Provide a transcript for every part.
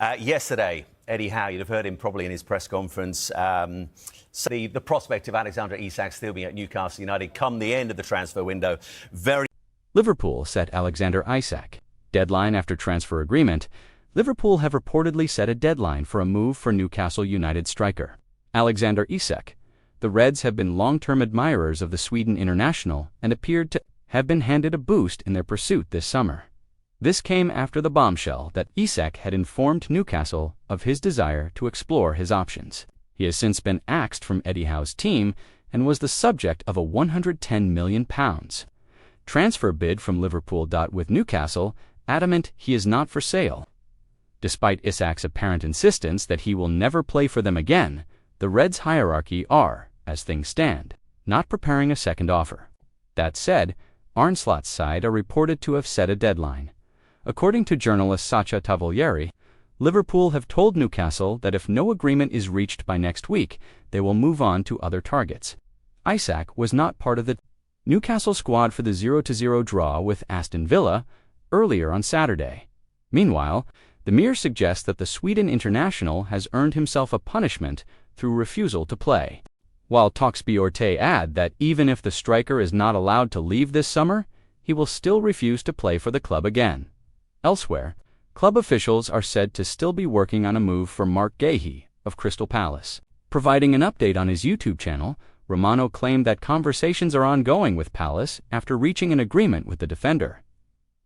Yesterday, Eddie Howe, you'd have heard him probably in his press conference. So the prospect of Alexander Isak still being at Newcastle United come the end of the transfer window. Liverpool set Alexander Isak. Deadline after transfer agreement. Liverpool have reportedly set a deadline for a move for Newcastle United striker Alexander Isak. The Reds have been long-term admirers of the Sweden international and appeared to have been handed a boost in their pursuit this summer. This came after the bombshell that Isak had informed Newcastle of his desire to explore his options. He has since been axed from Eddie Howe's team and was the subject of a £110 million transfer bid from Liverpool. With Newcastle adamant he is not for sale. Despite Isak's apparent insistence that he will never play for them again, the Reds' hierarchy are, as things stand, not preparing a second offer. That said, Arne Slot's side are reported to have set a deadline. According to journalist Sacha Tavalieri, Liverpool have told Newcastle that if no agreement is reached by next week, they will move on to other targets. Isak was not part of the Newcastle squad for the 0-0 draw with Aston Villa earlier on Saturday. Meanwhile, the Mirror suggests that the Sweden international has earned himself a punishment through refusal to play. While Talksport add that even if the striker is not allowed to leave this summer, he will still refuse to play for the club again. Elsewhere, club officials are said to still be working on a move for Marc Guehi of Crystal Palace. Providing an update on his YouTube channel, Romano claimed that conversations are ongoing with Palace after reaching an agreement with the defender.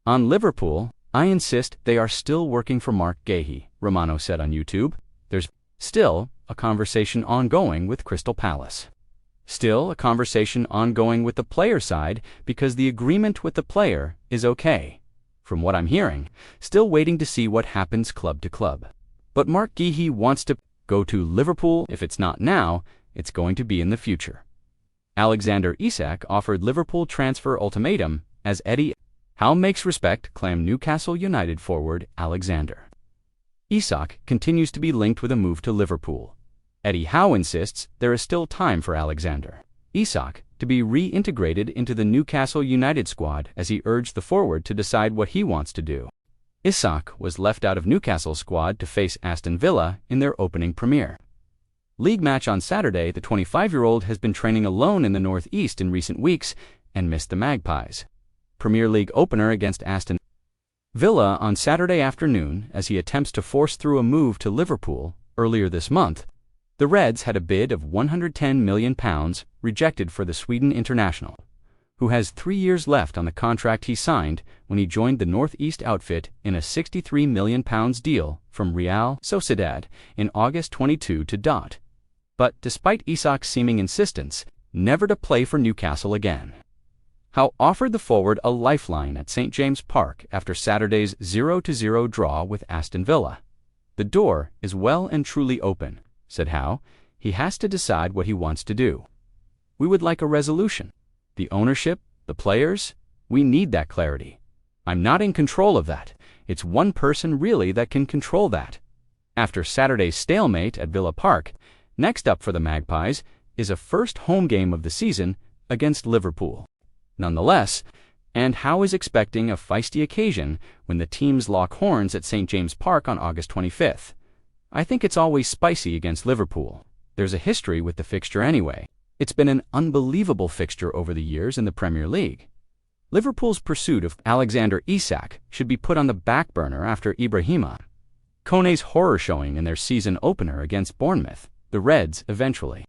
On Liverpool, I insist they are still working for Marc Guehi, Romano said on YouTube. There's still a conversation ongoing with Crystal Palace. Still a conversation ongoing with the player side because the agreement with the player is okay. From what I'm hearing, still waiting to see what happens club to club. But Marc Guehi wants to go to Liverpool. If it's not now, it's going to be in the future. Alexander Isak offered Liverpool transfer ultimatum as Eddie Howe makes respect claim Newcastle United forward Alexander Isak continues to be linked with a move to Liverpool. Eddie Howe insists there is still time for Alexander Isak to be reintegrated into the Newcastle United squad as he urged the forward to decide what he wants to do. Isak was left out of Newcastle's squad to face Aston Villa in their opening Premier League match on Saturday. The 25-year-old has been training alone in the Northeast in recent weeks and missed the Magpies' Premier League opener against Aston Villa on Saturday afternoon as he attempts to force through a move to Liverpool. Earlier this month, the Reds had a bid of £110 million rejected for the Sweden international, who has 3 years left on the contract he signed when he joined the Northeast outfit in a £63 million deal from Real Sociedad in August 22 to dot. But despite Isak's seeming insistence never to play for Newcastle again, Howe offered the forward a lifeline at St James Park after Saturday's 0-0 draw with Aston Villa. The door is well and truly open, said Howe. He has to decide what he wants to do. We would like a resolution. The ownership, the players, we need that clarity. I'm not in control of that. It's one person really that can control that. After Saturday's stalemate at Villa Park, next up for the Magpies is a first home game of the season against Liverpool. Nonetheless, and Howe is expecting a feisty occasion when the teams lock horns at St James Park on August 25th. I think it's always spicy against Liverpool. There's a history with the fixture anyway. It's been an unbelievable fixture over the years in the Premier League. Liverpool's pursuit of Alexander Isak should be put on the back burner after Ibrahima Konaté's horror showing in their season opener against Bournemouth. The Reds eventually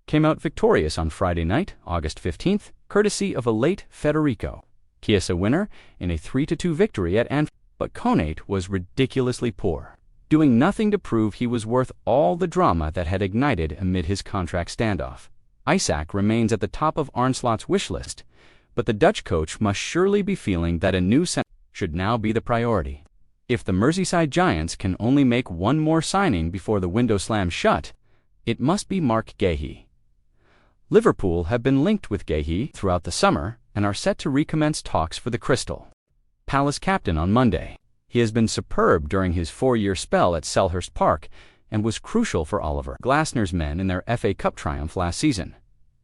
came out victorious on Friday night, August 15th, courtesy of a late Federico Chiesa winner in a 3-2 victory at Anfield. But Konaté was ridiculously poor, doing nothing to prove he was worth all the drama that had ignited amid his contract standoff. Isak remains at the top of Arne Slot's wish list, but the Dutch coach must surely be feeling that a new centre should now be the priority. If the Merseyside Giants can only make one more signing before the window slams shut, it must be Marc Guehi. Liverpool have been linked with Guehi throughout the summer and are set to recommence talks for the Crystal Palace captain on Monday. He has been superb during his 4-year spell at Selhurst Park and was crucial for Oliver Glasner's men in their FA Cup triumph last season.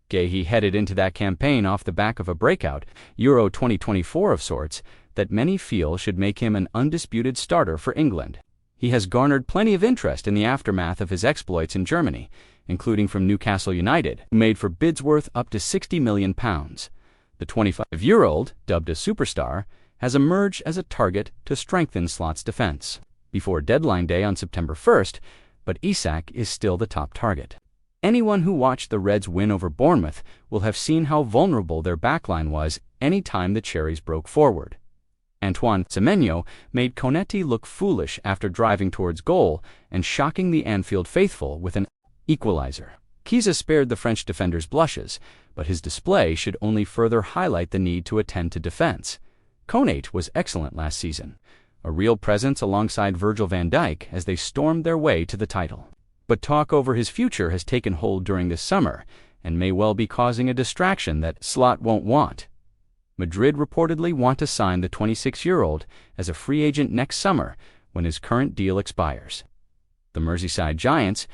Guehi headed into that campaign off the back of a breakout Euro 2024 of sorts that many feel should make him an undisputed starter for England. He has garnered plenty of interest in the aftermath of his exploits in Germany, including from Newcastle United, who made for bids worth up to £60 million. The 25-year-old, dubbed a superstar, has emerged as a target to strengthen Slot's defense before deadline day on September 1st, but Isak is still the top target. Anyone who watched the Reds win over Bournemouth will have seen how vulnerable their backline was any time the Cherries broke forward. Antoine Semenyo made Konaté look foolish after driving towards goal and shocking the Anfield faithful with an equalizer. Chiesa spared the French defender's blushes, but his display should only further highlight the need to attend to defense. Konaté was excellent last season, a real presence alongside Virgil van Dijk as they stormed their way to the title. But talk over his future has taken hold during this summer and may well be causing a distraction that Slot won't want. Madrid reportedly want to sign the 26-year-old as a free agent next summer when his current deal expires. The Merseyside Giants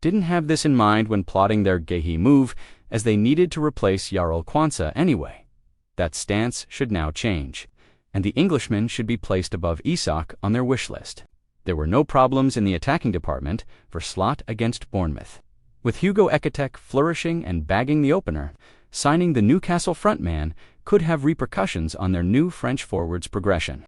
didn't have this in mind when plotting their Guehi move, as they needed to replace Jarl Quansah anyway. That stance should now change, and the Englishman should be placed above Isak on their wish list. There were no problems in the attacking department for Slot against Bournemouth. With Hugo Ekitike flourishing and bagging the opener, signing the Newcastle frontman could have repercussions on their new French forward's progression.